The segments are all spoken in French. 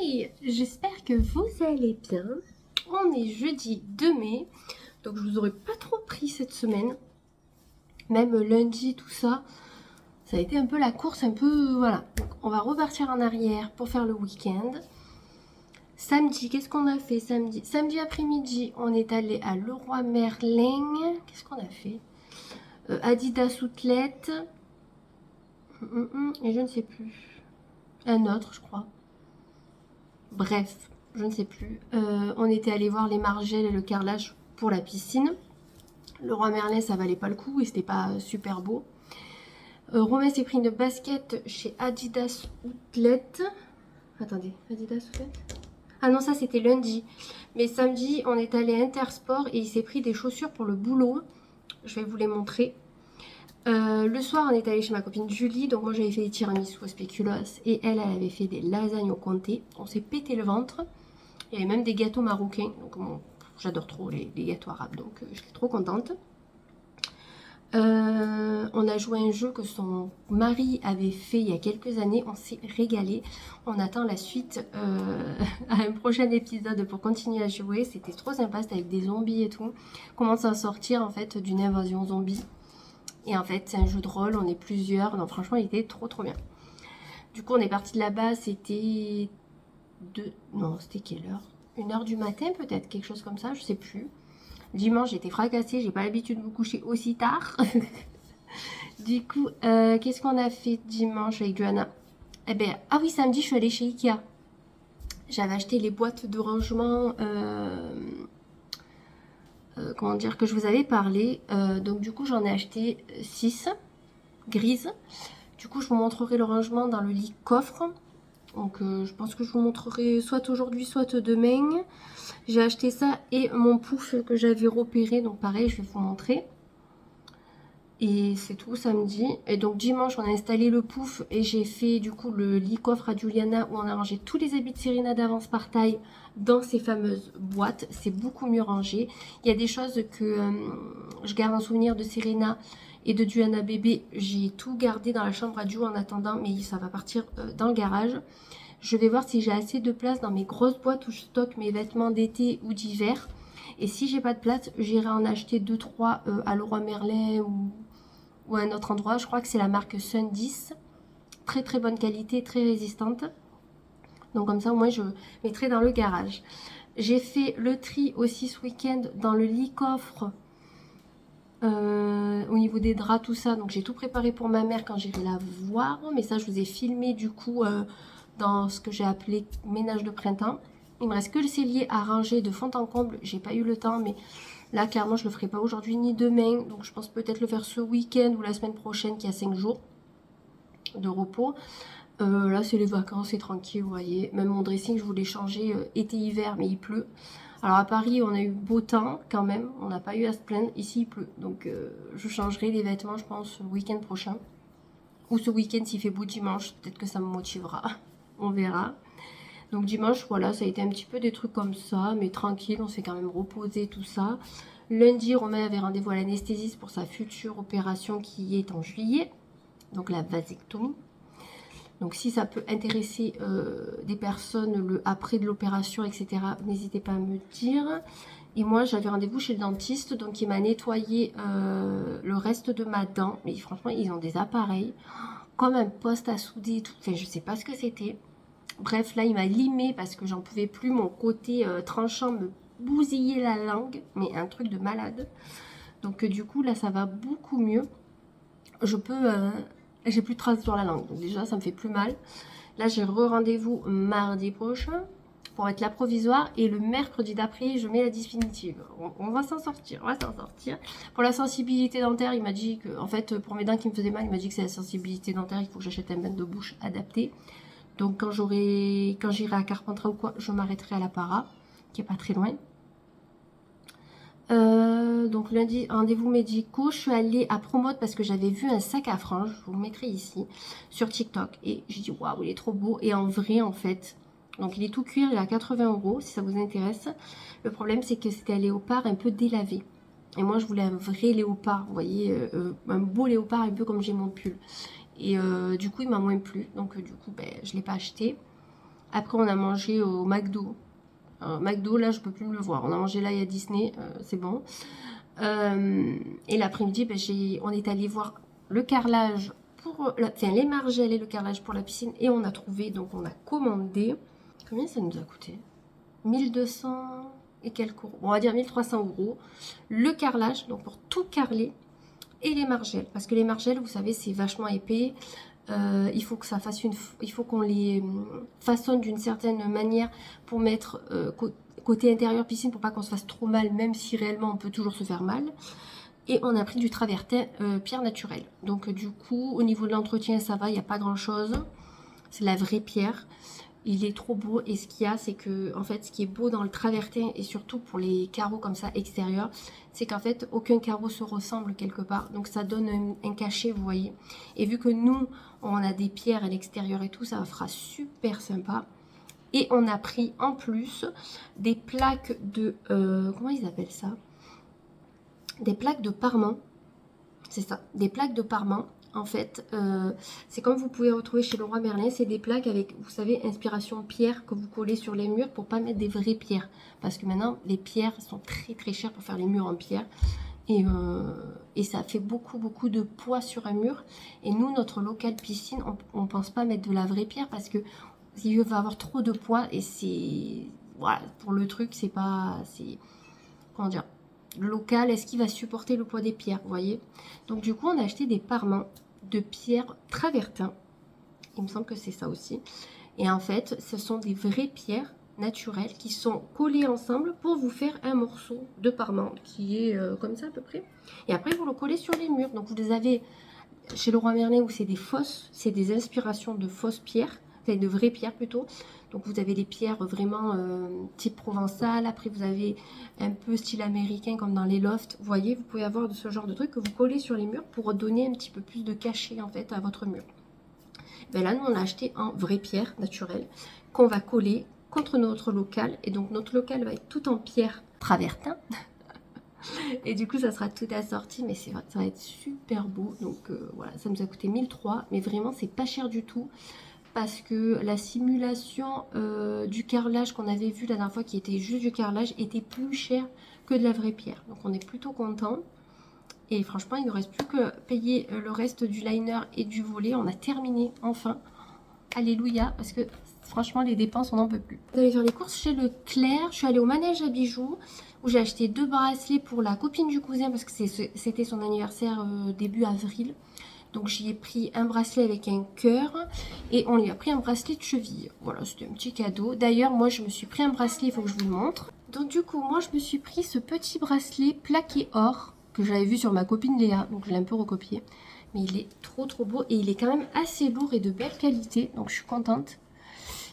Hey, j'espère que vous allez bien. On est jeudi 2 mai, donc je vous aurais pas trop pris cette semaine. Même lundi, tout ça, ça a été un peu la course, un peu... Voilà. Donc on va repartir en arrière pour faire le week-end. Samedi, qu'est-ce qu'on a fait samedi? Samedi après-midi, on est allé à Leroy Merlin. Qu'est-ce qu'on a fait? Adidas Outlet. Et je ne sais plus. Un autre, je crois. Bref, je ne sais plus. On était allé voir les margelles et le carrelage pour la piscine. Le Roi Merlin, ça valait pas le coup et c'était pas super beau. Romain s'est pris une basket chez Adidas Outlet. Attendez, Adidas Outlet? Ah non, ça c'était lundi. Mais samedi, on est allé à Intersport et il s'est pris des chaussures pour le boulot. Je vais vous les montrer. Le soir, on est allé chez ma copine Julie. Donc moi, j'avais fait des tiramisu au spéculoos et elle avait fait des lasagnes au comté. On s'est pété le ventre. Il y avait même des gâteaux marocains. Donc bon, j'adore trop les gâteaux arabes. Donc je suis trop contente. On a joué à un jeu que son mari avait fait il y a quelques années. On s'est régalé. On attend la suite à un prochain épisode pour continuer à jouer. C'était trop sympa. C'était avec des zombies et tout. Comment s'en sortir en fait d'une invasion zombie. Et en fait, c'est un jeu de rôle. On est plusieurs. Non, franchement, il était trop bien. Du coup, on est parti de là-bas. C'était non, c'était quelle heure? 1h du matin peut-être, quelque chose comme ça, je sais plus. Dimanche, j'étais fracassée, j'ai pas l'habitude de me coucher aussi tard. Du coup, qu'est-ce qu'on a fait dimanche avec Johanna? Eh ben, ah oui, samedi, je suis allée chez Ikea. J'avais acheté les boîtes de rangement, comment dire, que je vous avais parlé. Donc du coup, j'en ai acheté 6 grises. Du coup, je vous montrerai le rangement dans le lit coffre. Donc je pense que je vous montrerai soit aujourd'hui, soit demain. J'ai acheté ça et mon pouf que j'avais repéré. Donc pareil, je vais vous montrer. Et c'est tout samedi. Et donc dimanche, on a installé le pouf et j'ai fait du coup le lit coffre à Juliana où on a rangé tous les habits de Serena d'avance par taille dans ces fameuses boîtes. C'est beaucoup mieux rangé. Il y a des choses que je garde en souvenir de Serena et de Juliana bébé. J'ai tout gardé dans la chambre à Ju en attendant, mais ça va partir dans le garage. Je vais voir si j'ai assez de place dans mes grosses boîtes où je stocke mes vêtements d'été ou d'hiver. Et si j'ai pas de place, j'irai en acheter 2-3 à Leroy Merlin ou à un autre endroit. Je crois que c'est la marque Sun 10. Très très bonne qualité, très résistante. Donc comme ça, au moins, je mettrai dans le garage. J'ai fait le tri aussi ce week-end dans le lit coffre. Au niveau des draps, tout ça. Donc j'ai tout préparé pour ma mère quand j'irai la voir. Mais ça, je vous ai filmé du coup dans ce que j'ai appelé ménage de printemps. Il me reste que le cellier à ranger de fond en comble. J'ai pas eu le temps, mais là, clairement, je le ferai pas aujourd'hui ni demain. Donc je pense peut-être le faire ce week-end ou la semaine prochaine qui a 5 jours de repos. Là, c'est les vacances, c'est tranquille, vous voyez. Même mon dressing, je voulais changer été-hiver, mais il pleut. Alors à Paris, on a eu beau temps quand même. On n'a pas eu à se plaindre. Ici, il pleut. Donc je changerai les vêtements, je pense, le week-end prochain. Ou ce week-end, s'il fait beau dimanche. Peut-être que ça me motivera. On verra. Donc dimanche, voilà, ça a été un petit peu des trucs comme ça. Mais tranquille, on s'est quand même reposé, tout ça. Lundi, Romain avait rendez-vous à l'anesthésiste pour sa future opération qui est en juillet. Donc la vasectomie. Donc si ça peut intéresser des personnes le après de l'opération, etc., n'hésitez pas à me dire. Et moi, j'avais rendez-vous chez le dentiste, donc il m'a nettoyé le reste de ma dent. Mais franchement, ils ont des appareils, comme un poste à souder et tout. Enfin, je sais pas ce que c'était. Bref, là, il m'a limé parce que j'en pouvais plus. Mon côté tranchant me bousillait la langue, mais un truc de malade. Donc du coup, là, ça va beaucoup mieux. Je peux... j'ai plus de traces sur la langue, donc déjà ça me fait plus mal. Là j'ai rendez-vous mardi prochain pour être la provisoire et le mercredi d'après je mets la définitive. On va s'en sortir, on va s'en sortir. Pour la sensibilité dentaire, il m'a dit que, en fait pour mes dents qui me faisaient mal, il m'a dit que c'est la sensibilité dentaire, il faut que j'achète un bain de bouche adapté. Donc quand j'irai à Carpentras ou quoi, je m'arrêterai à la Para, qui est pas très loin. Donc lundi, rendez-vous médicaux. Je suis allée à Promote parce que j'avais vu un sac à franges, je vous le mettrai ici, sur TikTok. Et j'ai dit, waouh, il est trop beau. Et en vrai, en fait, donc il est tout cuir, il est à 80 € si ça vous intéresse. Le problème, c'est que c'était un léopard un peu délavé. Et moi, je voulais un vrai léopard, vous voyez, un beau léopard, un peu comme j'ai mon pull. Et du coup, il m'a moins plu. Donc du coup, ben, je ne l'ai pas acheté. Après, on a mangé au McDo. McDo, là, je peux plus me le voir. On a mangé là, il y a Disney, c'est bon. Et l'après-midi, ben, on est allé voir le carrelage pour les margelles et le carrelage pour la piscine. Et on a trouvé, donc on a commandé. Combien ça nous a coûté? 1200 et quelques euros. Bon, on va dire 1300 euros. Le carrelage, donc pour tout carreler. Et les margelles. Parce que les margelles, vous savez, c'est vachement épais. Il faut que ça fasse il faut qu'on les façonne d'une certaine manière pour mettre côté intérieur piscine pour pas qu'on se fasse trop mal, même si réellement on peut toujours se faire mal. Et on a pris du travertin pierre naturelle. Donc du coup, au niveau de l'entretien, ça va, il n'y a pas grand chose. C'est la vraie pierre. Il est trop beau, et ce qu'il y a, c'est que en fait, ce qui est beau dans le travertin, et surtout pour les carreaux comme ça extérieurs, c'est qu'en fait aucun carreau se ressemble quelque part, donc ça donne un cachet, vous voyez. Et vu que nous on a des pierres à l'extérieur et tout, ça fera super sympa. Et on a pris en plus des plaques de comment ils appellent ça, des plaques de parement, c'est ça, des plaques de parement. En fait, c'est comme vous pouvez retrouver chez Leroy Merlin, c'est des plaques avec, vous savez, inspiration pierre que vous collez sur les murs pour pas mettre des vraies pierres. Parce que maintenant, les pierres sont très très chères pour faire les murs en pierre. Et ça fait beaucoup de poids sur un mur. Et nous, notre local piscine, on pense pas mettre de la vraie pierre parce que il va avoir trop de poids. Et c'est... Voilà, pour le truc, c'est pas... Comment dire, le local, est-ce qu'il va supporter le poids des pierres, vous voyez? Donc du coup, on a acheté des parements de pierre travertin. Il me semble que c'est ça aussi. Et en fait, ce sont des vraies pierres naturelles qui sont collées ensemble pour vous faire un morceau de parement qui est comme ça à peu près. Et après, vous le collez sur les murs. Donc vous les avez chez Leroy Merlin où c'est des inspirations de fausses pierres, enfin de vraies pierres plutôt. Donc vous avez les pierres vraiment type provençal, après vous avez un peu style américain comme dans les lofts. Vous voyez, vous pouvez avoir de ce genre de trucs que vous collez sur les murs pour donner un petit peu plus de cachet en fait à votre mur. Ben là, nous on l'a acheté en vraie pierre naturelle qu'on va coller contre notre local. Et donc notre local va être tout en pierre travertin. Et du coup ça sera tout assorti, mais ça va être super beau. Donc voilà, ça nous a coûté 1300, mais vraiment c'est pas cher du tout. Parce que la simulation du carrelage qu'on avait vu la dernière fois, qui était juste du carrelage, était plus cher que de la vraie pierre. Donc on est plutôt content. Et franchement, il ne nous reste plus que payer le reste du liner et du volet. On a terminé enfin. Alléluia, parce que franchement, les dépenses, on n'en peut plus. J'allais faire les courses chez Leclerc. Je suis allée au manège à bijoux où j'ai acheté 2 bracelets pour la copine du cousin parce que c'était son anniversaire début avril. Donc j'y ai pris un bracelet avec un cœur et on lui a pris un bracelet de cheville. Voilà, c'était un petit cadeau. D'ailleurs, moi je me suis pris un bracelet, il faut que je vous le montre. Donc du coup, moi je me suis pris ce petit bracelet plaqué or que j'avais vu sur ma copine Léa. Donc je l'ai un peu recopié. Mais il est trop beau et il est quand même assez lourd et de belle qualité. Donc je suis contente.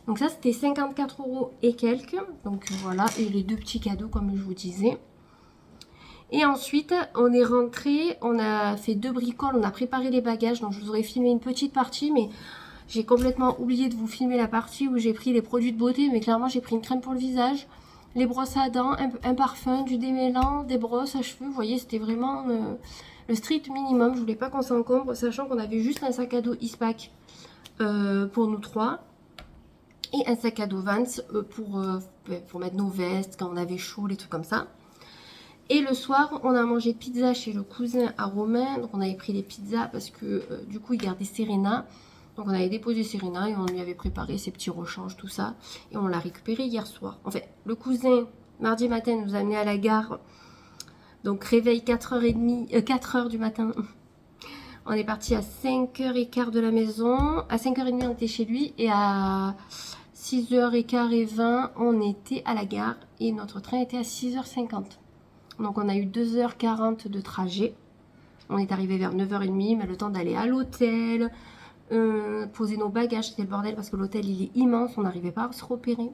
Donc ça c'était 54 € et quelques. Donc voilà, et les 2 petits cadeaux comme je vous disais. Et ensuite, on est rentré, on a fait 2 bricoles, on a préparé les bagages. Donc je vous aurais filmé une petite partie, mais j'ai complètement oublié de vous filmer la partie où j'ai pris les produits de beauté. Mais clairement, j'ai pris une crème pour le visage, les brosses à dents, un parfum, du démêlant, des brosses à cheveux. Vous voyez, c'était vraiment le strict minimum. Je voulais pas qu'on s'encombre, sachant qu'on avait juste un sac à dos Eastpak pour nous 3. Et un sac à dos Vans pour mettre nos vestes quand on avait chaud, les trucs comme ça. Et le soir, on a mangé pizza chez le cousin à Romain. Donc on avait pris les pizzas parce que du coup, il gardait Serena. Donc on avait déposé Serena et on lui avait préparé ses petits rechanges, tout ça. Et on l'a récupéré hier soir. En fait, le cousin, mardi matin, nous a amené à la gare. Donc réveil 4h30, 4h du matin. On est parti à 5h15 de la maison. À 5h30, on était chez lui. Et à 6h15 et 20, on était à la gare. Et notre train était à 6h50. Donc on a eu 2h40 de trajet. On est arrivé vers 9h30, mais le temps d'aller à l'hôtel, poser nos bagages, c'était le bordel parce que l'hôtel il est immense, on n'arrivait pas à se repérer.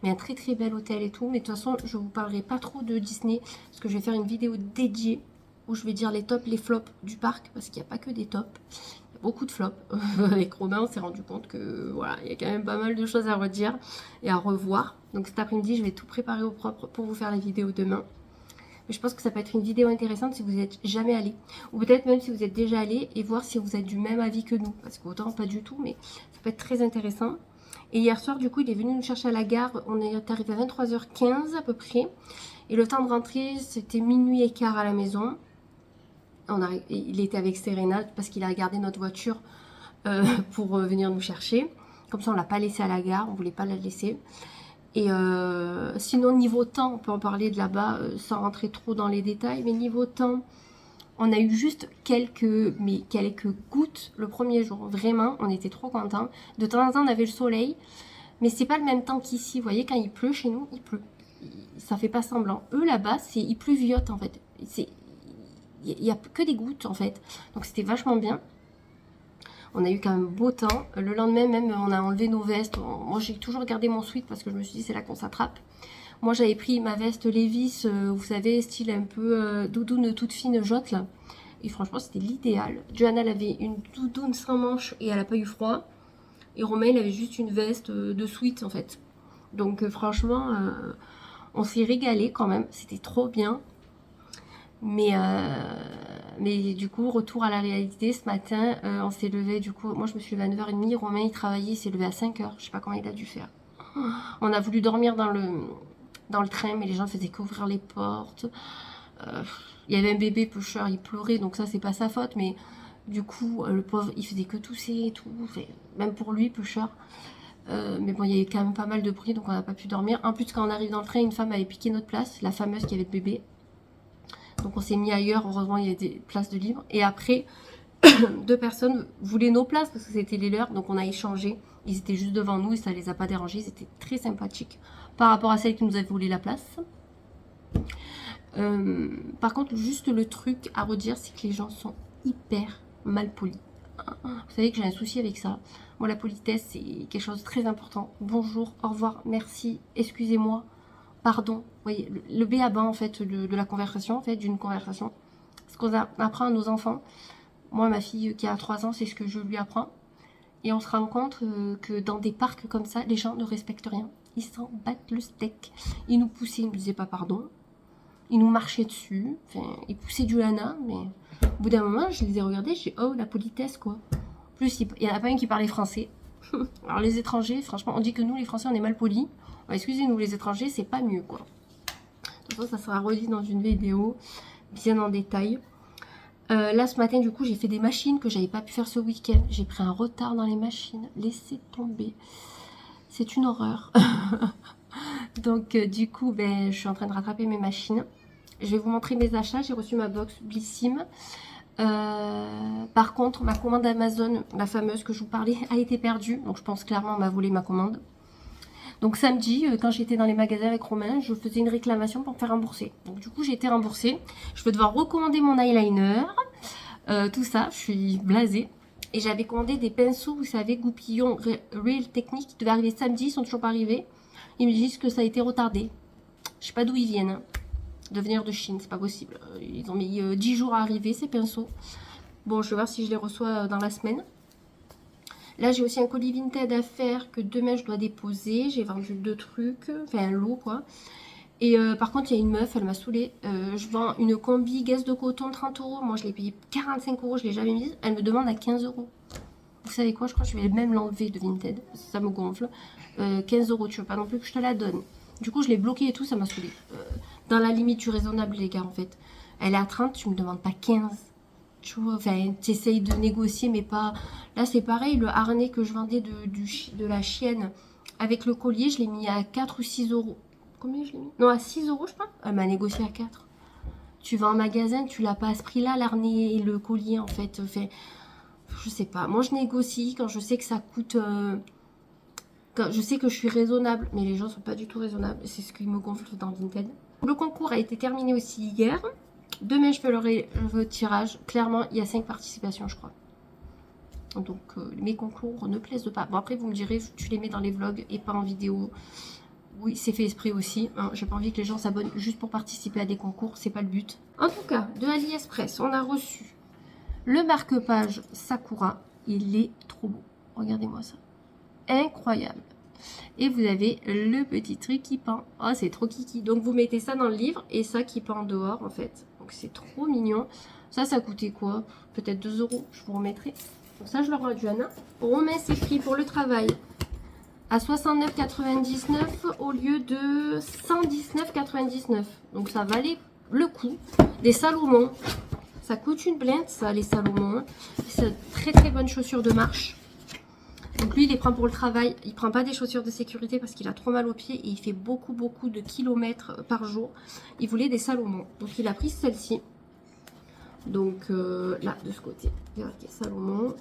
Mais un très bel hôtel et tout. Mais de toute façon, je vous parlerai pas trop de Disney parce que je vais faire une vidéo dédiée où je vais dire les tops, les flops du parc parce qu'il n'y a pas que des tops. Il y a beaucoup de flops. Avec Romain, on s'est rendu compte que voilà, il y a quand même pas mal de choses à redire et à revoir. Donc cet après-midi, je vais tout préparer au propre pour vous faire la vidéo demain. Mais je pense que ça peut être une vidéo intéressante si vous n'êtes jamais allé. Ou peut-être même si vous êtes déjà allé et voir si vous êtes du même avis que nous. Parce qu'autant pas du tout, mais ça peut être très intéressant. Et hier soir, du coup, il est venu nous chercher à la gare. On est arrivé à 23h15 à peu près. Et le temps de rentrer, c'était minuit et quart à la maison. Il était avec Serena parce qu'il a gardé notre voiture pour venir nous chercher. Comme ça, on ne l'a pas laissé à la gare. On ne voulait pas la laisser. Et sinon, niveau temps, on peut en parler de là-bas sans rentrer trop dans les détails. Mais niveau temps, on a eu juste quelques gouttes le premier jour. Vraiment, on était trop contents. De temps en temps, on avait le soleil. Mais c'est pas le même temps qu'ici. Vous voyez, quand il pleut chez nous, il pleut. Ça fait pas semblant. Eux, là-bas, il pluviote en fait. Il n'y a que des gouttes en fait. Donc c'était vachement bien. On a eu quand même beau temps. Le lendemain même, on a enlevé nos vestes. Moi, j'ai toujours gardé mon sweat parce que je me suis dit c'est là qu'on s'attrape. Moi, j'avais pris ma veste Levi's, vous savez, style un peu doudoune toute fine jaute là. Et franchement, c'était l'idéal. Johanna, elle avait une doudoune sans manches et elle n'a pas eu froid. Et Romain, il avait juste une veste de sweat en fait. Donc franchement, on s'est régalé quand même. C'était trop bien. Mais du coup, retour à la réalité, ce matin, on s'est levé, du coup, moi je me suis levée à 9h30, Romain il travaillait, il s'est levé à 5h, je sais pas comment il a dû faire. On a voulu dormir dans le train, mais les gens faisaient qu'ouvrir les portes. Il y avait un bébé pêcheur, il pleurait, donc ça c'est pas sa faute, mais du coup, le pauvre, il faisait que tousser et tout, même pour lui, pêcheur. Mais bon, il y avait quand même pas mal de bruit, donc on n'a pas pu dormir. En plus, quand on arrive dans le train, une femme avait piqué notre place, la fameuse qui avait le bébé. Donc on s'est mis ailleurs, heureusement il y a des places de libre. Et après, 2 personnes voulaient nos places parce que c'était les leurs, donc on a échangé. Ils étaient juste devant nous et ça les a pas dérangés, ils étaient très sympathiques par rapport à celles qui nous avaient volé la place. Par contre, juste le truc à redire, c'est que les gens sont hyper mal polis. Vous savez que j'ai un souci avec ça. Moi, la politesse, c'est quelque chose de très important. Bonjour, au revoir, merci, excusez-moi. Pardon, vous voyez, le b.a.-ba en fait de la conversation, en fait, d'une conversation. Ce qu'on apprend à nos enfants. Moi, ma fille qui a 3 ans, c'est ce que je lui apprends. Et on se rend compte que dans des parcs comme ça, les gens ne respectent rien. Ils s'en battent le steak. Ils nous poussaient, ils ne nous disaient pas pardon. Ils nous marchaient dessus. Enfin, ils poussaient du lana, mais au bout d'un moment, je les ai regardés, j'ai dit, oh, la politesse, quoi. En plus, il n'y en a pas un qui parlait français. Alors, les étrangers, franchement, on dit que nous, les Français, on est mal polis. Excusez-nous les étrangers, c'est pas mieux quoi. De toute façon, ça sera redit dans une vidéo bien en détail. Là ce matin du coup j'ai fait des machines que j'avais pas pu faire ce week-end. J'ai pris un retard dans les machines. Laissez tomber. C'est une horreur. Donc du coup je suis en train de rattraper mes machines. Je vais vous montrer mes achats. J'ai reçu ma box Blissim. Par contre ma commande Amazon, la fameuse que je vous parlais, a été perdue. Donc je pense clairement on m'a volé ma commande. Donc samedi, quand j'étais dans les magasins avec Romain, je faisais une réclamation pour me faire rembourser. Donc du coup, j'ai été remboursée. Je vais devoir recommander mon eyeliner, tout ça, je suis blasée. Et j'avais commandé des pinceaux, vous savez, Goupillon Real Technique, qui devaient arriver samedi, ils sont toujours pas arrivés. Ils me disent que ça a été retardé. Je sais pas d'où ils viennent, hein. De venir de Chine, c'est pas possible. Ils ont mis 10 jours à arriver, ces pinceaux. Bon, je vais voir si je les reçois dans la semaine. Là, j'ai aussi un colis Vinted à faire que demain, je dois déposer. J'ai vendu 2 trucs, enfin un lot, quoi. Et par contre, il y a une meuf, elle m'a saoulée. Je vends une combi gaz de coton, 30 €. Moi, je l'ai payé 45 €, je l'ai jamais mise. Elle me demande à 15 €. Vous savez quoi, je crois que je vais même l'enlever de Vinted. Ça me gonfle. 15 €, tu veux pas non plus que je te la donne. Du coup, je l'ai bloquée et tout, ça m'a saoulée. Dans la limite du raisonnable, les gars, en fait. Elle est à 30, tu me demandes pas 15. Tu vois, enfin, tu essayes de négocier, mais pas... Là, c'est pareil, le harnais que je vendais de la chienne avec le collier, je l'ai mis à 4 ou 6 €. Combien je l'ai mis? Non, à 6 € je crois. Elle m'a négocié à 4. Tu vas en magasin, tu l'as pas à ce prix-là, l'harnais et le collier, en fait. Enfin, je sais pas. Moi, je négocie quand je sais que ça coûte... quand je sais que je suis raisonnable, mais les gens sont pas du tout raisonnables. C'est ce qui me gonfle dans Vinted. Le concours a été terminé aussi hier. Demain, je fais le tirage. Clairement, il y a 5 participations, je crois. Donc, mes concours ne plaisent pas. Bon, après, vous me direz, tu les mets dans les vlogs et pas en vidéo. Oui, c'est fait esprit aussi. Hein. J'ai pas envie que les gens s'abonnent juste pour participer à des concours. C'est pas le but. En tout cas, de AliExpress, on a reçu le marque-page Sakura. Il est trop beau. Regardez-moi ça. Incroyable. Et vous avez le petit truc qui pend. Oh, c'est trop kiki. Donc, vous mettez ça dans le livre et ça qui pend dehors, en fait. Donc, c'est trop mignon. Ça coûtait quoi? Peut-être 2 €. Je vous remettrai. Donc, ça, je le rends à Johanna. Romain s'est pris pour le travail à 69,99 au lieu de 119,99. Donc ça valait le coup. Des Salomon, ça coûte une blinde ça, les Salomon. C'est très très bonnes chaussures de marche. Donc lui il les prend pour le travail, il prend pas des chaussures de sécurité parce qu'il a trop mal aux pieds et il fait beaucoup de kilomètres par jour. Il voulait des Salomon, donc il a pris celle-ci. Donc là de ce côté, il y a marqué Salomon.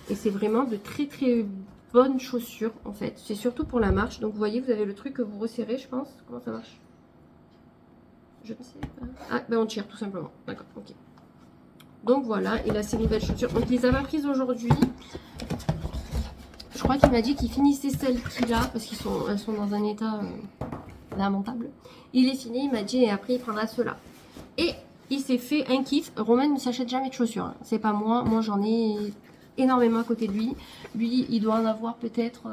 Et c'est vraiment de très très bonnes chaussures en fait. C'est surtout pour la marche. Donc vous voyez, vous avez le truc que vous resserrez, je pense. Comment ça marche? Je ne sais pas. Ah ben on tire tout simplement. D'accord, ok. Donc voilà, et là ces nouvelles chaussures. Donc il les a pas prises aujourd'hui. Je crois qu'il m'a dit qu'il finissait celles qu'il a parce qu'elles sont dans un état lamentable. Il est fini, il m'a dit et après il prendra ceux-là. Et il s'est fait un kiff. Romain ne s'achète jamais de chaussures. Hein. C'est pas moi. Moi j'en ai énormément à côté de lui. Lui il doit en avoir peut-être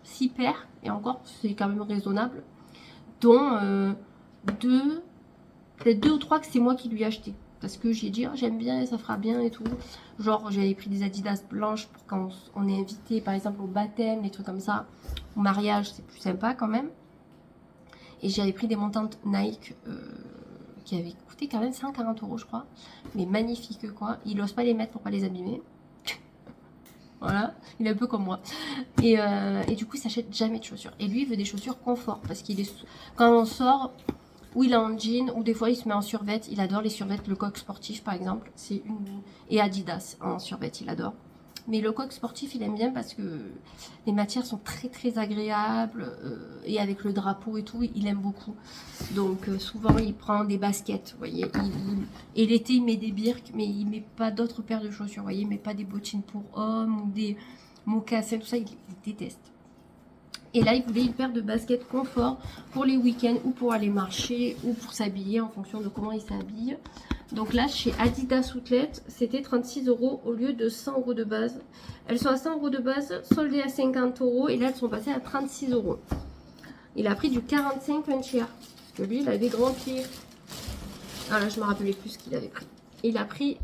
6 paires. Et encore c'est quand même raisonnable. Dont peut-être 2 ou 3 que c'est moi qui lui ai acheté. Parce que j'ai dit, oh, j'aime bien, ça fera bien et tout. Genre, j'avais pris des Adidas blanches pour quand on est invité, par exemple, au baptême, des trucs comme ça. Au mariage, c'est plus sympa quand même. Et j'avais pris des montantes Nike qui avaient coûté quand même 140 €, je crois. Mais magnifiques, quoi. Il n'ose pas les mettre pour pas les abîmer. Voilà, il est un peu comme moi. Et du coup, il s'achète jamais de chaussures. Et lui, il veut des chaussures confort. Parce qu'il est... Quand on sort... Ou il est en jean, ou des fois il se met en survêt. Il adore les survêts, le coq sportif par exemple. C'est une... Et Adidas en survêt, il adore. Mais le coq sportif, il aime bien parce que les matières sont très très agréables. Et avec le drapeau et tout, il aime beaucoup. Donc souvent il prend des baskets, vous voyez. Et l'été il met des birks, mais il met pas d'autres paires de chaussures, vous voyez. Il met pas des bottines pour hommes ou des mocassins, tout ça, il déteste. Et là, il voulait une paire de baskets confort pour les week-ends ou pour aller marcher ou pour s'habiller en fonction de comment il s'habille. Donc là, chez Adidas Outlet, c'était 36 € au lieu de 100 € de base. Elles sont à 100 € de base, soldées à 50 € et là, elles sont passées à 36 €. Il a pris du 45 un tiers. Parce que lui, il avait grand pied. Ah là, je me rappelais plus ce qu'il avait pris. Il a pris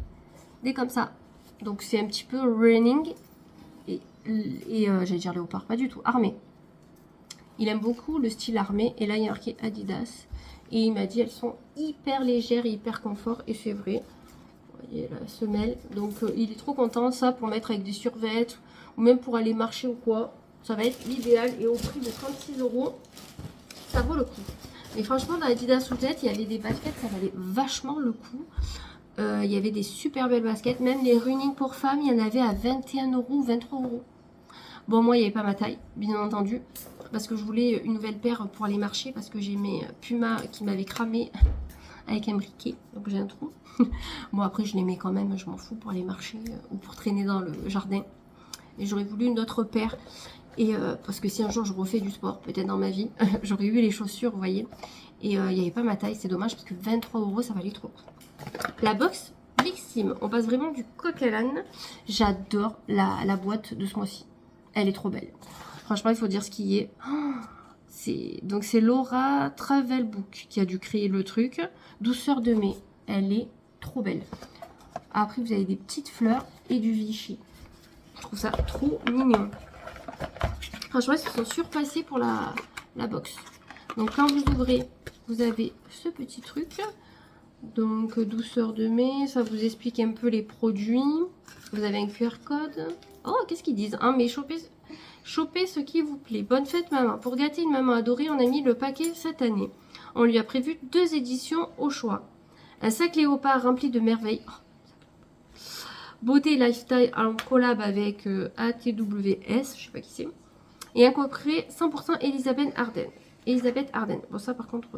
des comme ça. Donc c'est un petit peu running. Et j'allais dire léopard, pas du tout, armé. Il aime beaucoup le style armé. Et là, il y a marqué Adidas. Et il m'a dit, elles sont hyper légères et hyper confort. Et c'est vrai. Vous voyez la semelle. Donc, il est trop content. Ça, pour mettre avec des survêtements. Ou même pour aller marcher ou quoi. Ça va être l'idéal. Et au prix de 36 €, ça vaut le coup. Mais franchement, dans Adidas Outlet, il y avait des baskets. Ça valait vachement le coup. Il y avait des super belles baskets. Même les running pour femmes, il y en avait à 21 € ou 23 €. Bon, moi, il n'y avait pas ma taille, bien entendu. Parce que je voulais une nouvelle paire pour aller marcher. Parce que j'ai mes Puma qui m'avaient cramé avec un briquet. Donc j'ai un trou. Bon, après, je les mets quand même. Je m'en fous pour aller marcher ou pour traîner dans le jardin. Et j'aurais voulu une autre paire. Et parce que si un jour je refais du sport, peut-être dans ma vie, j'aurais eu les chaussures, vous voyez. Et il n'y avait pas ma taille. C'est dommage parce que 23 €, ça valait trop. La box Big Sim. On passe vraiment du coq à l'âne. J'adore la boîte de ce mois-ci. Elle est trop belle. Franchement, il faut dire ce qui est. Donc, c'est Laura Travelbook qui a dû créer le truc. Douceur de mai. Elle est trop belle. Après, vous avez des petites fleurs et du Vichy. Je trouve ça trop mignon. Franchement, ils se sont surpassés pour la box. Donc, quand vous ouvrez, vous avez ce petit truc. Donc, douceur de mai. Ça vous explique un peu les produits. Vous avez un QR code. Oh, qu'est-ce qu'ils disent? Mais chopez ce qui vous plaît. Bonne fête, maman. Pour gâter une maman adorée, on a mis le paquet cette année. On lui a prévu 2 éditions au choix. Un sac léopard rempli de merveilles. Beauté Lifestyle en collab avec ATWS, je sais pas qui c'est. Et un coffret 100% Elisabeth Arden. Bon, ça par contre,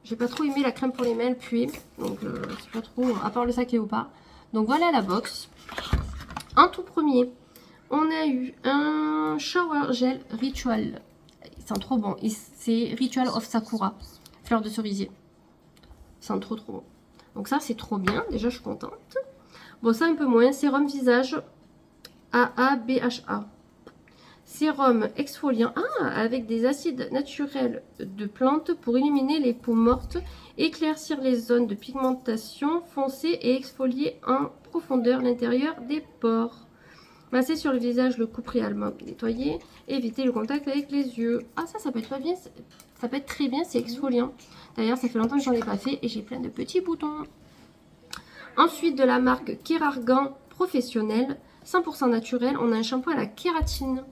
j'ai pas trop aimé la crème pour les mains, puis donc c'est pas trop, à part le sac léopard. Donc voilà la box. En tout premier, on a eu un shower gel Ritual. Ils sont trop bons. C'est Ritual of Sakura. Fleur de cerisier. Ils sont trop bons. Donc ça, c'est trop bien. Déjà, je suis contente. Bon, ça, un peu moins. Sérum visage AABHA. Sérum exfoliant. Avec des acides naturels de plantes pour éliminer les peaux mortes, éclaircir les zones de pigmentation foncée et exfolier en profondeur l'intérieur des pores. Masser sur le visage, le coup préalablement nettoyer. Éviter le contact avec les yeux. Ah ça peut être pas bien. Ça peut être très bien, c'est exfoliant. D'ailleurs, ça fait longtemps que j'en ai pas fait et j'ai plein de petits boutons. Ensuite, de la marque Kérargan Professionnel, 100% naturel, on a un shampoing à la kératine.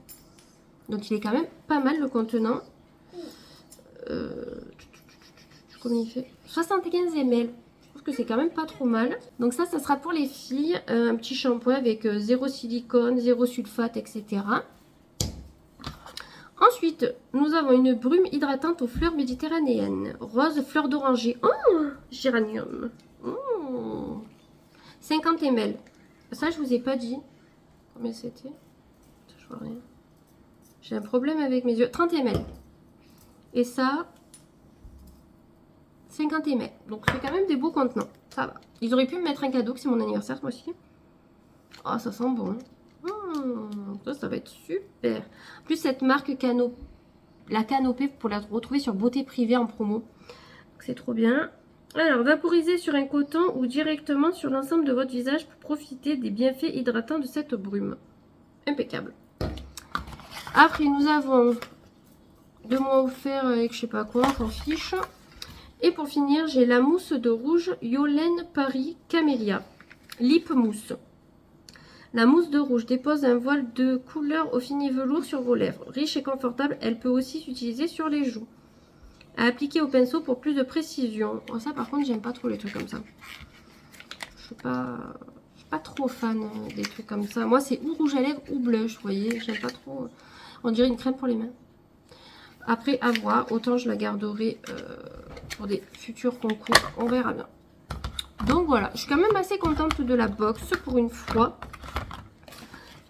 Donc il est quand même pas mal le contenant. Combien il fait? 75 ml. Je trouve que c'est quand même pas trop mal. Donc ça sera pour les filles. Un petit shampoing avec zéro silicone, zéro sulfate, etc. Ensuite, nous avons une brume hydratante aux fleurs méditerranéennes. Rose, fleur d'oranger. Oh, géranium. Oh. 50 ml. Ça, je vous ai pas dit. Combien c'était? Je vois rien. J'ai un problème avec mes yeux. 30 ml. Et ça, 50 ml. Donc, c'est quand même des beaux contenants. Ça va. Ils auraient pu me mettre un cadeau, que c'est mon anniversaire ce mois-ci. Oh, ça sent bon. Ça va être super. En plus, cette marque la Canopée, pour la retrouver sur Beauté Privée en promo. C'est trop bien. Alors, vaporiser sur un coton ou directement sur l'ensemble de votre visage pour profiter des bienfaits hydratants de cette brume. Impeccable. Après, nous avons 2 mois offerts avec je sais pas quoi, on s'en fiche. Et pour finir, j'ai la mousse de rouge Yolène Paris Camélia. Lip Mousse. La mousse de rouge dépose un voile de couleur au fini velours sur vos lèvres. Riche et confortable, elle peut aussi s'utiliser sur les joues. À appliquer au pinceau pour plus de précision. Oh, ça par contre, j'aime pas trop les trucs comme ça. Je suis pas trop fan des trucs comme ça. Moi, c'est ou rouge à lèvres ou blush, vous voyez. J'aime pas trop. On dirait une crème pour les mains. Après, à voir. Autant je la garderai pour des futurs concours. On verra bien. Donc voilà, je suis quand même assez contente de la box pour une fois.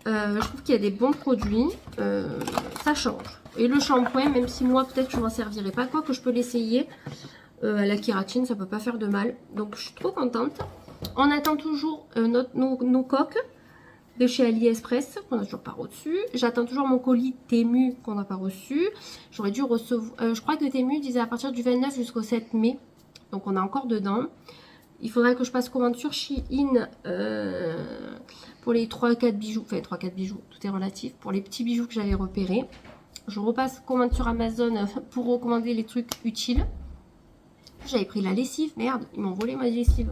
Je trouve qu'il y a des bons produits. Ça change. Et le shampoing, même si moi peut-être je m'en servirai pas, quoi que je peux l'essayer. À la kératine, ça peut pas faire de mal. Donc je suis trop contente. On attend toujours nos coques de chez AliExpress qu'on n'a toujours pas reçu. J'attends toujours mon colis Temu qu'on n'a pas reçu. J'aurais dû recevoir. Je crois que Temu disait à partir du 29 jusqu'au 7 mai. Donc on est encore dedans. Il faudrait que je passe commande sur Shein pour les 3-4 bijoux. Enfin 3-4 bijoux, tout est relatif. Pour les petits bijoux que j'avais repérés. Je repasse commande sur Amazon pour recommander les trucs utiles. J'avais pris la lessive. Merde, ils m'ont volé ma lessive.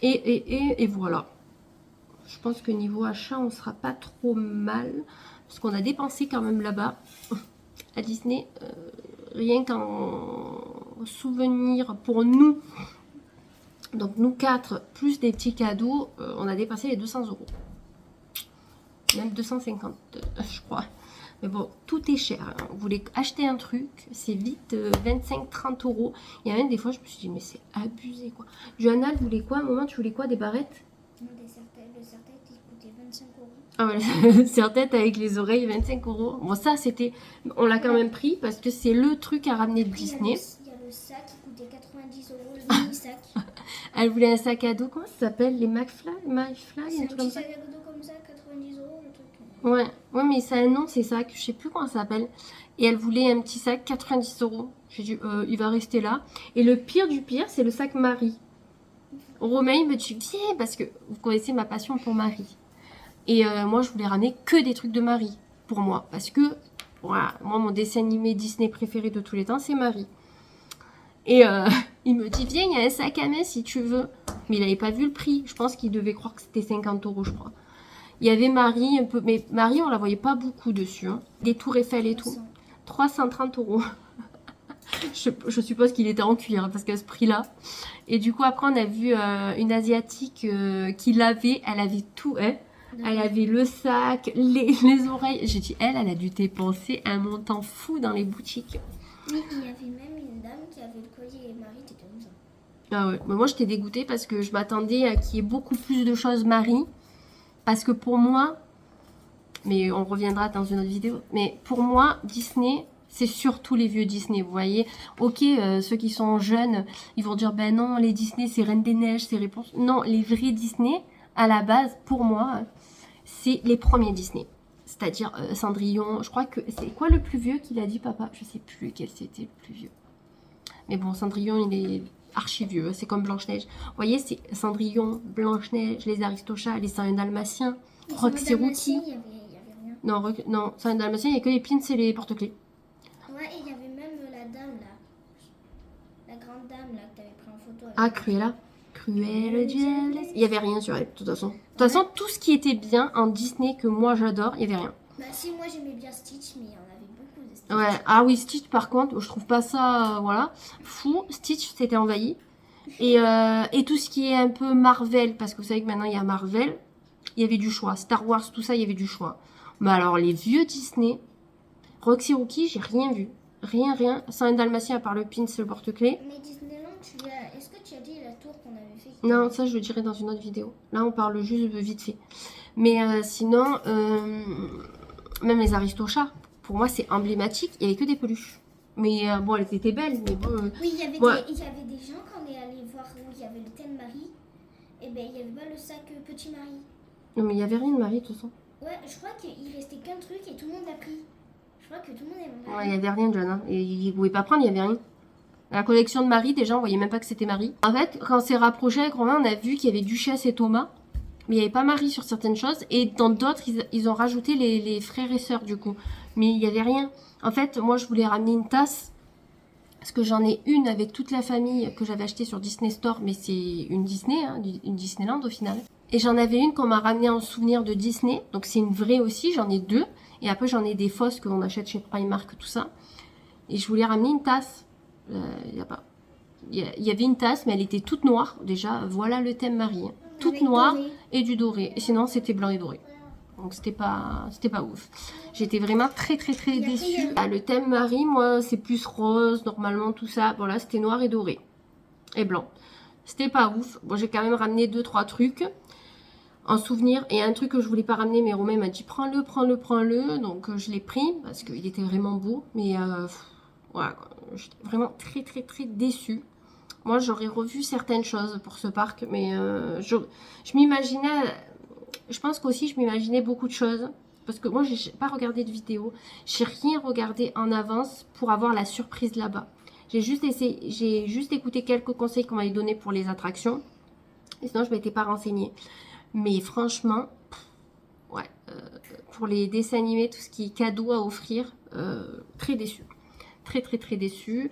Et voilà. Je pense que niveau achat, on sera pas trop mal. Parce qu'on a dépensé quand même là-bas. À Disney. Rien qu'en souvenir pour nous. Donc nous 4, plus des petits cadeaux. On a dépassé les 200 €. Même 250, je crois. Mais bon, tout est cher. Hein. Vous voulez acheter un truc, c'est vite 25-30 €. Il y a même des fois, je me suis dit, mais c'est abusé quoi. Johanna, elle voulait quoi? À un moment, tu voulais quoi? Des barrettes? Non, le serre-tête, il coûtait 25 €. Ah ouais, le serre-tête avec les oreilles, 25 €. Bon, ça, c'était. On l'a quand même pris parce que c'est le truc à ramener de Disney. Il y a le sac qui coûtait 90 €, le mini-sac. Elle voulait un sac à dos, comment ça s'appelle? Les McFly? C'est un un truc comme petit ça. sac à dos comme ça, 90 € le truc. Ouais, mais ça a un nom, c'est ça, que je sais plus comment ça s'appelle. Et elle voulait un petit sac, 90 €. J'ai dit, il va rester là. Et le pire du pire, c'est le sac Marie. Romain me dit, viens, parce que vous connaissez ma passion pour Marie. Et moi, je voulais ramener que des trucs de Marie, pour moi. Parce que, voilà, moi, mon dessin animé Disney préféré de tous les temps, c'est Marie. Et il me dit, viens, il y a un sac à main si tu veux. Mais il n'avait pas vu le prix. Je pense qu'il devait croire que c'était 50 €, je crois. Il y avait Marie un peu, mais Marie on la voyait pas beaucoup dessus. Hein. Des tours Eiffel et tout. 330 €. je suppose qu'il était en cuir hein, parce qu'à ce prix-là. Et du coup après on a vu une asiatique qui l'avait, elle avait tout. Hein. Elle avait le sac, les oreilles. J'ai dit elle a dû dépenser un montant fou dans les boutiques. Oui, il y avait même une dame qui avait le collier et Marie était comme ça. Ah ouais, mais moi j'étais dégoûtée parce que je m'attendais à qu'il y ait beaucoup plus de choses Marie. Parce que pour moi, mais on reviendra dans une autre vidéo, mais pour moi, Disney, c'est surtout les vieux Disney, vous voyez. Ok, ceux qui sont jeunes, ils vont dire, ben non, les Disney, c'est Reine des Neiges, c'est Réponse. Non, les vrais Disney, à la base, pour moi, c'est les premiers Disney. C'est-à-dire Cendrillon, je crois que c'est quoi le plus vieux qu'il a dit, papa? Je sais plus quel c'était le plus vieux. Mais bon, Cendrillon, il est archi vieux, c'est comme Blanche-Neige. Vous voyez, c'est Cendrillon, Blanche-Neige, les Aristochats, les 101 Dalmatiens. Roxy Rookie. Il y avait rien. Non, c'est un dalmatien, il n'y a que les pins et les porte-clés. Ouais, et il y avait même la dame là. La grande dame là que t'avais pris en photo. Ah, Cruella. Cruella Jealous. Il n'y avait rien sur elle, de toute façon. De toute façon, tout ce qui était bien en Disney que moi j'adore, il n'y avait rien. Bah si, moi j'aimais bien Stitch, mais il y en avait beaucoup de Stitch. Ouais, ah oui, Stitch par contre, je trouve pas ça, voilà, fou. Stitch, c'était envahi. Et tout ce qui est un peu Marvel, parce que vous savez que maintenant il y a Marvel, il y avait du choix. Star Wars, tout ça, il y avait du choix. Mais alors, les vieux Disney, Roxy Rookie, j'ai rien vu. Rien. C'est un dalmatien à part le pins et le porte-clés. Mais Disneyland, est-ce que tu as dit la tour qu'on avait fait? Non, ça je le dirai dans une autre vidéo. Là, on parle juste vite fait. Mais sinon, même les Aristochats, pour moi, c'est emblématique. Il n'y avait que des peluches. Mais bon, elles étaient belles, mais bon... Oui, il y avait ouais. des gens quand on est allé voir où il y avait le thème Marie. Et ben il n'y avait pas le sac Petit Marie. Non, mais il n'y avait rien de Marie, de toute façon. Ouais, je crois qu'il restait qu'un truc et tout le monde l'a pris. Je crois que tout le monde avait pris. Ouais, il n'y avait rien de John. Hein. Et il ne pouvait pas prendre, il n'y avait rien. La collection de Marie, déjà, on voyait même pas que c'était Marie. En fait, quand on s'est rapproché avec Romain, on a vu qu'il y avait Duchesse et Thomas. Mais il n'y avait pas Marie sur certaines choses. Et dans d'autres, ils ont rajouté les frères et sœurs, du coup. Mais il n'y avait rien. En fait, moi, je voulais ramener une tasse. Parce que j'en ai une avec toute la famille que j'avais achetée sur Disney Store. Mais c'est une Disney, hein, une Disneyland au final. Et j'en avais une qu'on m'a ramenée en souvenir de Disney. Donc c'est une vraie aussi, j'en ai deux. Et après, j'en ai des fausses qu'on achète chez Primark, tout ça. Et je voulais ramener une tasse. Il y avait une tasse, mais elle était toute noire. Déjà, voilà le thème Marie. Hein. Toute Avec noire doré. et du doré. Et sinon, c'était blanc et doré. Donc, c'était pas ouf. J'étais vraiment très déçue. Ah, le thème Marie, moi, c'est plus rose, normalement, tout ça. Voilà, c'était noir et doré. Et blanc. C'était pas ouf. Bon, j'ai quand même ramené 2-3 trucs en souvenir. Et un truc que je voulais pas ramener, mais Romain m'a dit prends-le. Donc, je l'ai pris parce qu'il était vraiment beau. Mais voilà, j'étais vraiment très déçue. Moi, j'aurais revu certaines choses pour ce parc, mais je m'imaginais... Je pense qu'aussi, je m'imaginais beaucoup de choses. Parce que moi, j'ai pas regardé de vidéo. J'ai rien regardé en avance pour avoir la surprise là-bas. J'ai juste écouté quelques conseils qu'on m'avait donnés pour les attractions. Et sinon, je m'étais pas renseignée. Mais franchement, ouais, pour les dessins animés, tout ce qui est cadeau à offrir, très déçue. Très déçue.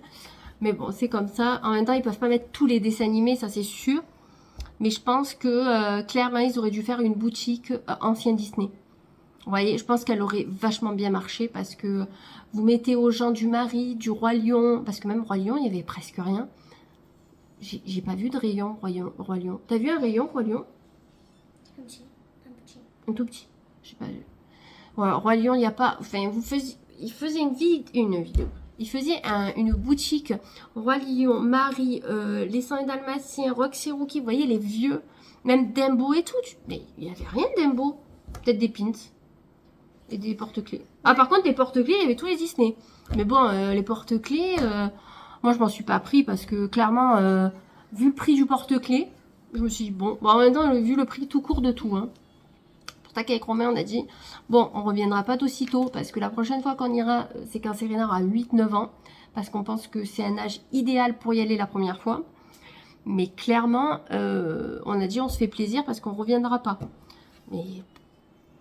Mais bon, c'est comme ça. En même temps, ils peuvent pas mettre tous les dessins animés, ça c'est sûr. Mais je pense que clairement, ils auraient dû faire une boutique ancien Disney. Vous voyez, je pense qu'elle aurait vachement bien marché parce que vous mettez aux gens du Marie, du Roi Lion, parce que même Roi Lion, il y avait presque rien. J'ai pas vu de rayon Roi Lion. T'as vu un rayon Roi Lion? Un petit. Un tout petit. J'ai pas vu. Ouais, Roi Lion, il n'y a pas... Enfin, il faisait une vidéo. Il faisait une boutique Roi Lion, Marie, les 100 Dalmatiens, Roxy Rookie, vous voyez, les vieux, même Dumbo et tout. Mais il n'y avait rien de Dumbo. Peut-être des pins et des porte-clés. Ah, par contre, les porte-clés, il y avait tous les Disney. Mais bon, les porte-clés, moi, je m'en suis pas pris parce que clairement, vu le prix du porte-clés, je me suis dit, bon, en même temps, vu le prix tout court de tout, hein. Avec Romain, on a dit, bon, on reviendra pas d'aussitôt, parce que la prochaine fois qu'on ira, c'est quand Serena aura 8-9 ans, parce qu'on pense que c'est un âge idéal pour y aller la première fois. Mais clairement, on a dit, on se fait plaisir, parce qu'on reviendra pas. Mais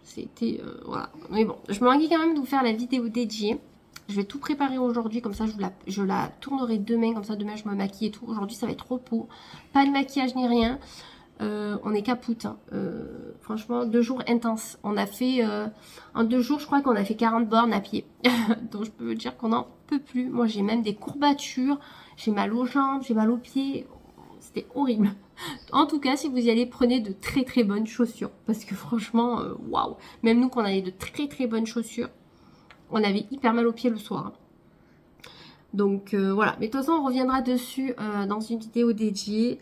c'était, voilà. Mais bon, je me languis quand même de vous faire la vidéo dédiée. Je vais tout préparer aujourd'hui, comme ça je la tournerai demain, comme ça demain je me maquille et tout. Aujourd'hui, ça va être repos, pas de maquillage ni rien. On est capoute, hein. Franchement 2 jours intenses. On a fait en 2 jours, je crois qu'on a fait 40 bornes à pied. Donc je peux vous dire qu'on n'en peut plus. Moi j'ai même des courbatures, j'ai mal aux jambes, j'ai mal aux pieds. C'était horrible. En tout cas, si vous y allez, prenez de très bonnes chaussures, parce que franchement waouh, même nous qu'on avait de très bonnes chaussures, on avait hyper mal aux pieds le soir, hein. Donc voilà, mais de toute façon on reviendra dessus dans une vidéo dédiée.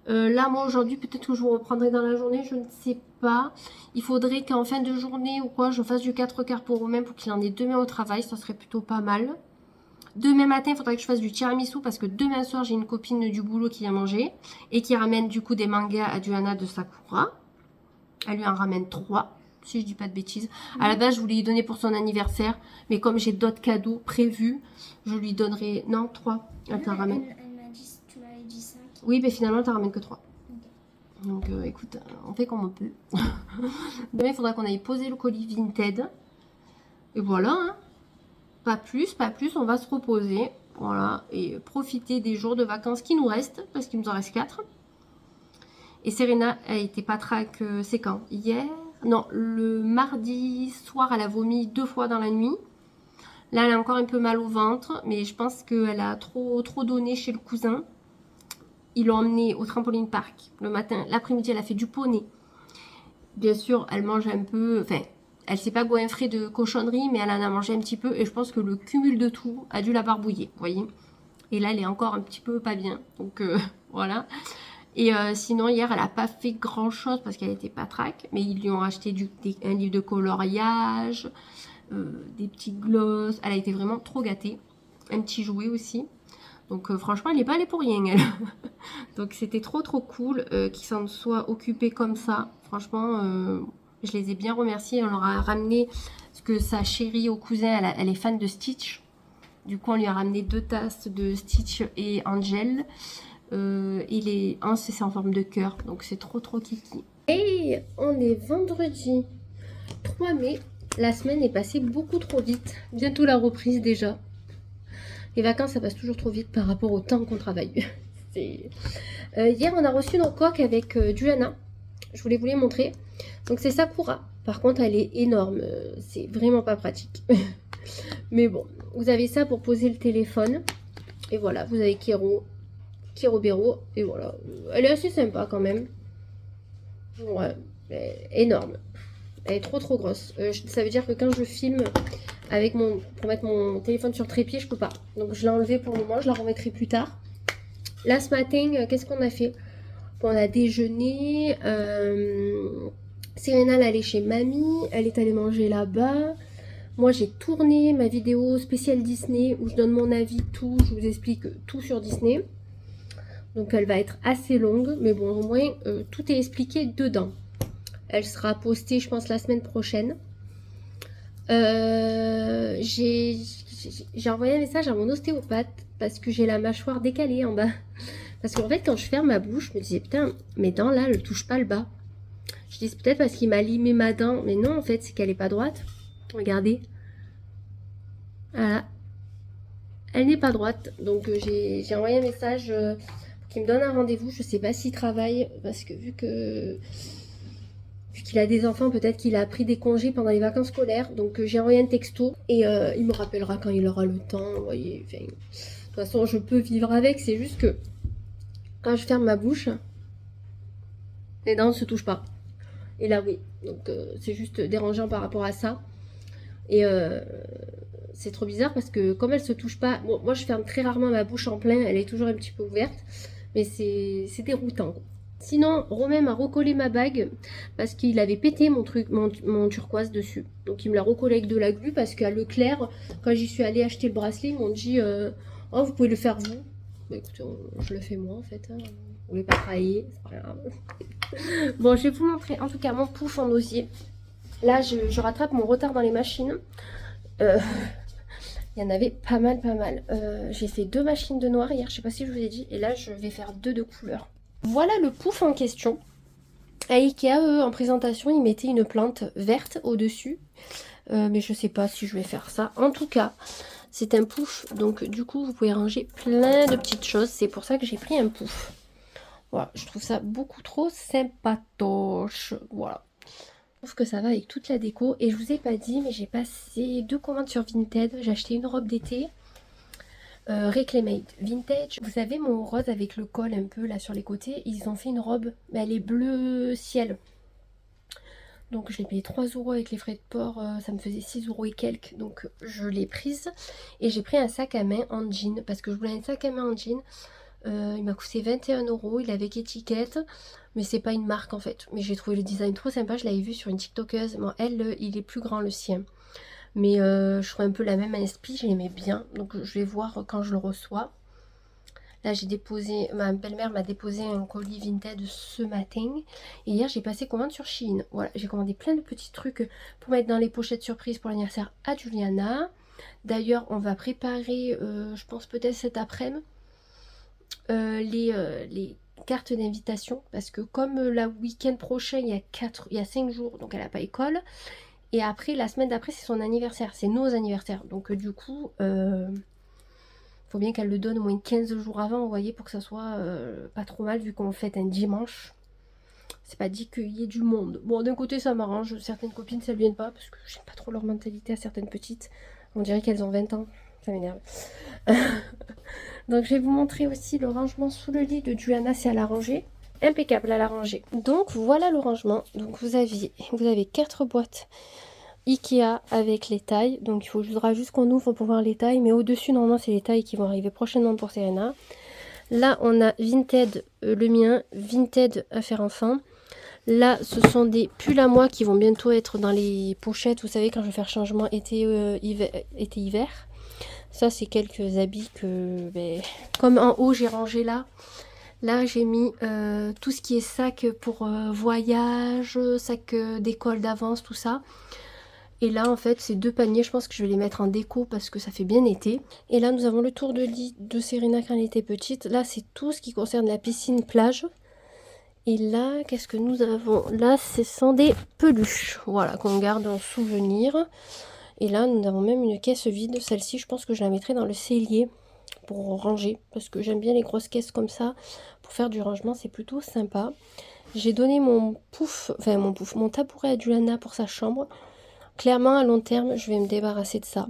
Là, moi, aujourd'hui, peut-être que je vous reprendrai dans la journée, je ne sais pas. Il faudrait qu'en fin de journée ou quoi, je fasse du 4/4 pour Romain pour qu'il en ait demain au travail. Ça serait plutôt pas mal. Demain matin, il faudrait que je fasse du tiramisu parce que demain soir, j'ai une copine du boulot qui vient manger et qui ramène du coup des mangas à Duana de Sakura. Elle lui en ramène 3, si je dis pas de bêtises. À la base, je voulais lui donner pour son anniversaire, mais comme j'ai d'autres cadeaux prévus, je lui donnerai... Non, 3. Elle t'en ramène. Tu m'avais dit 5. Oui, mais finalement, elle t'en ramène que 3. Donc écoute, on fait comme on peut. Demain, il faudra qu'on aille poser le colis Vinted. Et voilà, hein. Pas plus, on va se reposer. Voilà, et profiter des jours de vacances qui nous restent, parce qu'il nous en reste 4. Et Serena, elle était pas track, c'est quand? Hier? Non, le mardi soir, elle a vomi 2 fois dans la nuit. Là, elle a encore un peu mal au ventre, mais je pense qu'elle a trop donné chez le cousin. Ils l'ont emmenée au trampoline park le matin. L'après-midi, elle a fait du poney. Bien sûr, elle mange un peu... Enfin, elle s'est pas goinfrée de cochonnerie, mais elle en a mangé un petit peu. Et je pense que le cumul de tout a dû la barbouiller, vous voyez. Et là, elle est encore un petit peu pas bien. Donc, voilà. Et sinon, hier, elle n'a pas fait grand-chose parce qu'elle était pas track. Mais ils lui ont acheté un livre de coloriage, des petits glosses. Elle a été vraiment trop gâtée. Un petit jouet aussi. Donc franchement, elle n'est pas allée pour rien, elle. Donc c'était trop cool qu'ils s'en soient occupés comme ça. Franchement, je les ai bien remerciés. On leur a ramené, parce que sa chérie au cousin, elle est fan de Stitch. Du coup, on lui a ramené 2 tasses de Stitch et Angel. Et c'est en forme de cœur, donc c'est trop kiki. Et on est vendredi 3 mai. La semaine est passée beaucoup trop vite. Bientôt la reprise déjà. Les vacances, ça passe toujours trop vite par rapport au temps qu'on travaille. Hier, on a reçu nos coques avec Juliana. Je voulais vous les montrer. Donc, c'est Sakura. Par contre, elle est énorme. C'est vraiment pas pratique. Mais bon, vous avez ça pour poser le téléphone. Et voilà, vous avez Kiro Bero. Et voilà, elle est assez sympa quand même. Ouais, énorme. Elle est trop grosse. Ça veut dire que quand je filme avec pour mettre mon téléphone sur trépied, je peux pas. Donc je l'ai enlevé pour le moment, je la remettrai plus tard. Là ce matin, qu'est-ce qu'on a fait? On a déjeuné. Serena elle allait chez mamie, elle est allée manger là-bas. Moi j'ai tourné ma vidéo spéciale Disney où je donne mon avis, tout, je vous explique tout sur Disney. Donc elle va être assez longue, mais bon au moins tout est expliqué dedans. Elle sera postée je pense la semaine prochaine. J'ai envoyé un message à mon ostéopathe parce que j'ai la mâchoire décalée en bas. Parce qu'en fait, quand je ferme ma bouche, je me disais, putain, mes dents là, elles ne touchent pas le bas. Je dis, c'est peut-être parce qu'il m'a limé ma dent. Mais non, en fait, c'est qu'elle n'est pas droite. Regardez. Voilà. Elle n'est pas droite. Donc, j'ai envoyé un message pour qu'il me donne un rendez-vous. Je sais pas s'il travaille parce que vu qu'il a des enfants, peut-être qu'il a pris des congés pendant les vacances scolaires. Donc j'ai envoyé un texto et il me rappellera quand il aura le temps. Vous voyez, enfin, de toute façon, je peux vivre avec. C'est juste que quand je ferme ma bouche, les dents ne se touchent pas. Et là, oui. Donc c'est juste dérangeant par rapport à ça. Et c'est trop bizarre parce que comme elle se touche pas, bon, moi je ferme très rarement ma bouche en plein. Elle est toujours un petit peu ouverte. Mais c'est déroutant. Sinon, Romain m'a recollé ma bague parce qu'il avait pété mon turquoise dessus. Donc il me l'a recollé avec de la glu parce qu'à Leclerc, quand j'y suis allée acheter le bracelet, ils m'ont dit oh, vous pouvez le faire vous. Bah écoutez, je le fais moi en fait. Hein. Vous voulez pas travailler, c'est pas grave. Bon, je vais vous montrer en tout cas mon pouf en osier. Là, je rattrape mon retard dans les machines. Il y en avait pas mal. J'ai fait 2 machines de noir hier, je sais pas si je vous ai dit. Et là, je vais faire 2 de couleur. Voilà le pouf en question. À Ikea, eux, en présentation, ils mettaient une plante verte au-dessus. Mais je sais pas si je vais faire ça. En tout cas, c'est un pouf. Donc, du coup, vous pouvez ranger plein de petites choses. C'est pour ça que j'ai pris un pouf. Voilà, je trouve ça beaucoup trop sympatoche. Voilà. Je trouve que ça va avec toute la déco. Et je vous ai pas dit, mais j'ai passé 2 commandes sur Vinted. J'ai acheté une robe d'été. Reclaimate Vintage. Vous savez mon rose avec le col un peu là sur les côtés, ils ont fait une robe, mais elle est bleu ciel. Donc je l'ai payé 3 € avec les frais de port, ça me faisait 6 € et quelques. Donc je l'ai prise et j'ai pris un sac à main en jean parce que je voulais un sac à main en jean. Il m'a coûté 21 €, il est avec étiquette, mais c'est pas une marque en fait. Mais j'ai trouvé le design trop sympa, je l'avais vu sur une tiktokeuse. Bon, elle, il est plus grand le sien. Mais je trouve un peu la même inspi, je l'aimais bien. Donc je vais voir quand je le reçois. Là j'ai déposé, ma belle-mère m'a déposé un colis Vinted ce matin. Et hier j'ai passé commande sur Shein. Voilà, j'ai commandé plein de petits trucs pour mettre dans les pochettes surprises pour l'anniversaire à Juliana. D'ailleurs on va préparer, je pense peut-être cet après-midi, les carte d'invitation parce que comme le week-end prochain il y a 5 jours, donc elle n'a pas école. Et après, la semaine d'après, c'est son anniversaire, c'est nos anniversaires. Donc du coup, faut bien qu'elle le donne au moins 15 jours avant, vous voyez, pour que ça soit pas trop mal vu qu'on le fête un dimanche. C'est pas dit qu'il y ait du monde. Bon, d'un côté, ça m'arrange. Certaines copines, ça ne viennent pas parce que j'aime pas trop leur mentalité à certaines petites. On dirait qu'elles ont 20 ans. Ça m'énerve. Donc, je vais vous montrer aussi le rangement sous le lit de Juana, c'est à la rangée. Impeccable à la rangée. Donc, voilà le rangement. Donc, vous avez 4 boîtes Ikea avec les tailles. Donc, il faudra juste qu'on ouvre pour voir les tailles. Mais au-dessus, normalement, c'est les tailles qui vont arriver prochainement pour Serena. Là, on a Vinted, le mien, Vinted Affaires Enfants. Là, ce sont des pulls à moi qui vont bientôt être dans les pochettes. Vous savez, quand je vais faire changement été-hiver. Ça, c'est quelques habits que... comme en haut, j'ai rangé là. Là, j'ai mis tout ce qui est sac pour voyage, sac d'école d'avance, tout ça. Et là, en fait, ces 2 paniers, je pense que je vais les mettre en déco parce que ça fait bien été. Et là, nous avons le tour de lit de Serena quand elle était petite. Là, c'est tout ce qui concerne la piscine plage. Et là, qu'est-ce que nous avons? Là, ce sont des peluches, voilà, qu'on garde en souvenir. Et là, nous avons même une caisse vide. Celle-ci, je pense que je la mettrai dans le cellier pour ranger. Parce que j'aime bien les grosses caisses comme ça. Pour faire du rangement, c'est plutôt sympa. J'ai donné mon tabouret à Juliana pour sa chambre. Clairement, à long terme, je vais me débarrasser de ça.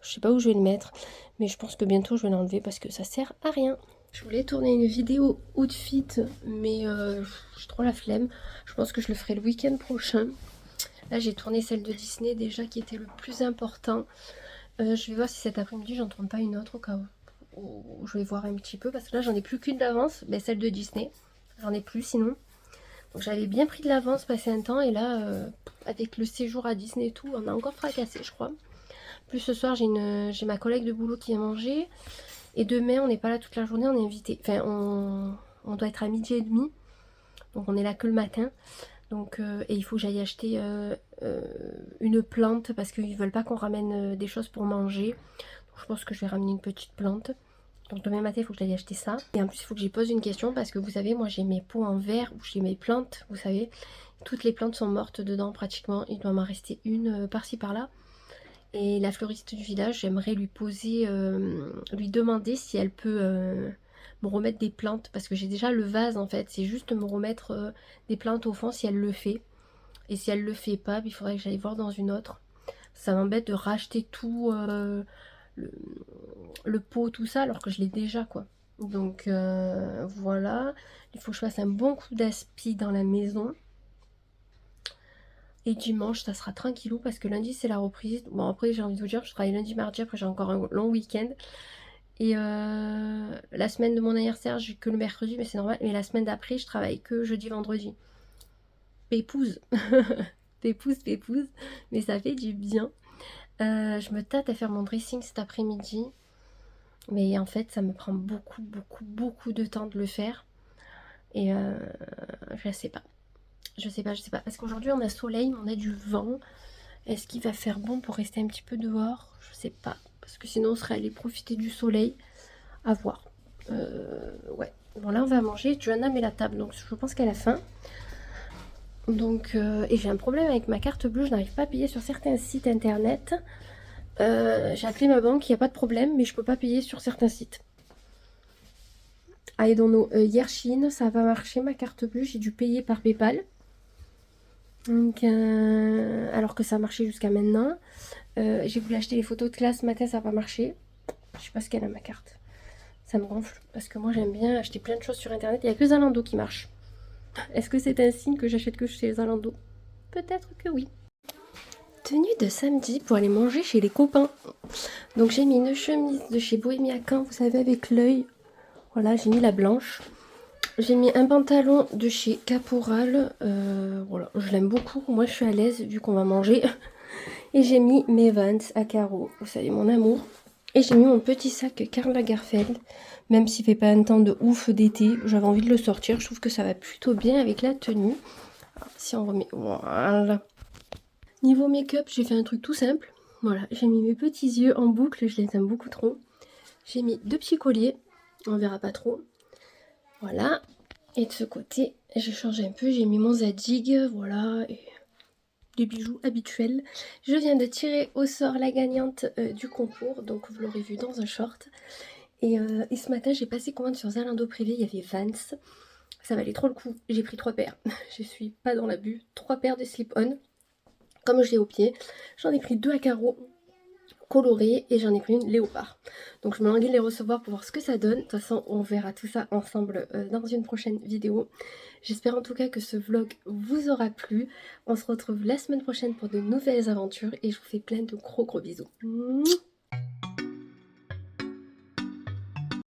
Je sais pas où je vais le mettre. Mais je pense que bientôt, je vais l'enlever parce que ça sert à rien. Je voulais tourner une vidéo outfit, mais j'ai trop la flemme. Je pense que je le ferai le week-end prochain. Là, j'ai tourné celle de Disney déjà, qui était le plus important. Je vais voir si cet après-midi, j'en tourne pas une autre au cas où. Je vais voir un petit peu, parce que là, j'en ai plus qu'une d'avance. Mais celle de Disney, j'en ai plus sinon. Donc j'avais bien pris de l'avance, passé un temps. Et là, avec le séjour à Disney et tout, on a encore fracassé, je crois. Plus ce soir, j'ai ma collègue de boulot qui a mangé. Et demain, on n'est pas là toute la journée, on est invité. Enfin, on doit être à 12h30. Donc on est là que le matin. Donc, et il faut que j'aille acheter une plante parce qu'ils ne veulent pas qu'on ramène des choses pour manger. Donc, je pense que je vais ramener une petite plante. Donc demain matin, il faut que j'aille acheter ça. Et en plus, il faut que j'y pose une question parce que vous savez, moi j'ai mes pots en verre où j'ai mes plantes, vous savez. Toutes les plantes sont mortes dedans pratiquement. Il doit m'en rester une par-ci par-là. Et la fleuriste du village, j'aimerais lui poser, lui demander si elle peut me remettre des plantes. Parce que j'ai déjà le vase en fait. C'est juste me remettre des plantes au fond si elle le fait. Et si elle le fait pas, il faudrait que j'aille voir dans une autre. Ça m'embête de racheter tout le pot, tout ça, alors que je l'ai déjà quoi. Donc voilà. Il faut que je fasse un bon coup d'aspi dans la maison. Et dimanche, ça sera tranquillou parce que lundi, c'est la reprise. Bon, après, j'ai envie de vous dire, je travaille lundi, mardi. Après, j'ai encore un long week-end. Et la semaine de mon anniversaire, j'ai que le mercredi, mais c'est normal. Mais la semaine d'après, je travaille que jeudi, vendredi. Pépouze. Pépouze. Mais ça fait du bien. Je me tâte à faire mon dressing cet après-midi. Mais en fait, ça me prend beaucoup de temps de le faire. Et je sais pas. Je sais pas. Parce qu'aujourd'hui, on a soleil, on a du vent. Est-ce qu'il va faire bon pour rester un petit peu dehors? Je sais pas. Parce que sinon, on serait allé profiter du soleil. À voir. Ouais. Bon, là, on va manger. Joanna met la table. Donc, je pense qu'elle a faim. Donc, et j'ai un problème avec ma carte bleue. Je n'arrive pas à payer sur certains sites internet. J'ai appelé ma banque. Il n'y a pas de problème. Mais je peux pas payer sur certains sites. I don't know. Hier, Chine, ça va marcher. Ma carte bleue, j'ai dû payer par PayPal. Donc, alors que ça a marché jusqu'à maintenant. J'ai voulu acheter les photos de classe ce matin, ça n'a pas marché. Je sais pas ce qu'elle a ma carte. Ça me gonfle parce que moi j'aime bien acheter plein de choses sur internet. Il n'y a que Zalando qui marche. Est-ce que c'est un signe que j'achète que chez Zalando? Peut-être que oui. Tenue de samedi pour aller manger chez les copains. Donc j'ai mis une chemise de chez Bohemia Camp, vous savez, avec l'œil. Voilà, j'ai mis la blanche. J'ai mis un pantalon de chez Caporal. Voilà, je l'aime beaucoup. Moi, je suis à l'aise vu qu'on va manger. Et j'ai mis mes Vans à carreaux. Vous savez, mon amour. Et j'ai mis mon petit sac Karl Lagerfeld. Même s'il fait pas un temps de ouf d'été, j'avais envie de le sortir. Je trouve que ça va plutôt bien avec la tenue. Alors, si on remet... Voilà. Niveau make-up, j'ai fait un truc tout simple. Voilà, j'ai mis mes petits yeux en boucle. Je les aime beaucoup trop. J'ai mis 2 petits colliers. On verra pas trop. Voilà, Et de ce côté, j'ai changé un peu, j'ai mis mon Zadig, voilà, et des bijoux habituels. Je viens de tirer au sort la gagnante du concours, donc vous l'aurez vu dans un short. Et ce matin, j'ai passé commande sur Zalando privé, il y avait Vans. Ça valait trop le coup, j'ai pris 3 paires. Je suis pas dans l'abus. 3 paires de slip-on, comme je l'ai au pied. J'en ai pris 2 à carreaux colorés et j'en ai pris une léopard. Donc je me languis de les recevoir pour voir ce que ça donne. De toute façon, on verra tout ça ensemble dans une prochaine vidéo. J'espère en tout cas que ce vlog vous aura plu. On se retrouve la semaine prochaine pour de nouvelles aventures et je vous fais plein de gros bisous.